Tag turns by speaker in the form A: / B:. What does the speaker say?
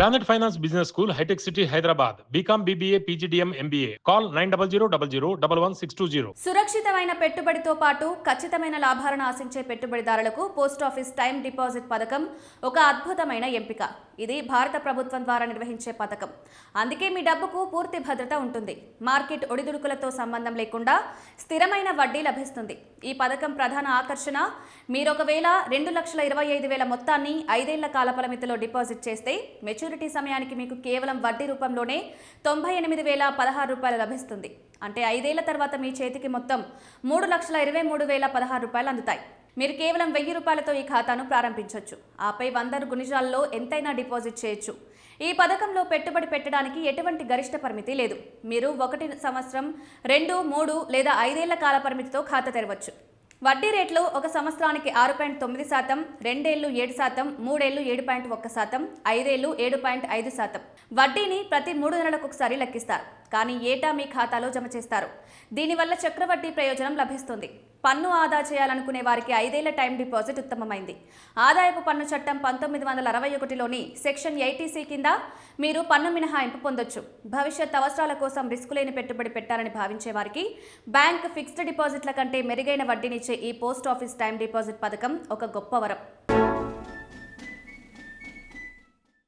A: Planet Finance Business School, High-Tech City, Hyderabad. BCom, BBA, PGDM, MBA. Call 90000
B: సురక్షితమైన పెట్టుబడితో పాటు ఖచ్చితమైన లాభాలను ఆశించే పెట్టుబడిదారులకు పోస్ట్ ఆఫీస్ టైం డిపాజిట్ పథకం ఒక అద్భుతమైన ఎంపిక. ఇది భారత ప్రభుత్వం ద్వారా నిర్వహించే పథకం. అందుకే మీ డబ్బుకు పూర్తి భద్రత ఉంటుంది. మార్కెట్ ఒడిదుడుకులతో సంబంధం లేకుండా స్థిరమైన వడ్డీ లభిస్తుంది. ఈ పథకం ప్రధాన ఆకర్షణ, మీరు ఒకవేళ 2,25,000 మొత్తాన్ని 5 ఏళ్ల కాల పరిమితిలో డిపాజిట్ చేస్తే మెచ్యూరిటీ సమయానికి మీకు కేవలం వడ్డీ రూపంలోనే 98,016 రూపాయలు లభిస్తుంది. అంటే 5 ఏళ్ల తర్వాత మీ చేతికి మొత్తం 3,23,016 రూపాయలు అందుతాయి. మీరు కేవలం 1,000 రూపాయలతో ఈ ఖాతాను ప్రారంభించవచ్చు. ఆపై 100 గుణిజాల్లో ఎంతైనా డిపాజిట్ చేయొచ్చు. ఈ పథకంలో పెట్టుబడి పెట్టడానికి ఎటువంటి గరిష్ట పరిమితి లేదు. మీరు 1 సంవత్సరం, 2, 3 లేదా 5 ఏళ్ల కాల పరిమితితో ఖాతా తెరవచ్చు. వడ్డీ రేట్లు 1 సంవత్సరానికి 6.9%, 2 ఏళ్లు 7%, 3 ఏళ్లు 7.1%, 5 ఏళ్లు 7.5%. వడ్డీని ప్రతి 3 నెలలకు ఒకసారి లెక్కిస్తారు, కానీ ఏటా మీ ఖాతాలో జమ చేస్తారు. దీనివల్ల చక్రవడ్డీ ప్రయోజనం లభిస్తుంది. పన్ను ఆదా చేయాలనుకునే వారికి 5 ఏళ్ల టైం డిపాజిట్ ఉత్తమమైంది. ఆదాయపు పన్ను చట్టం 1961లోని సెక్షన్ 80C కింద మీరు పన్ను మినహాయింపు పొందొచ్చు. భవిష్యత్ అవసరాల కోసం రిస్క్ లేని పెట్టుబడి పెట్టాలని భావించే వారికి బ్యాంక్ ఫిక్స్డ్ డిపాజిట్ల కంటే మెరుగైన వడ్డీనిచ్చే ఈ పోస్ట్ ఆఫీస్ టైం డిపాజిట్ పథకం ఒక గొప్ప వరం.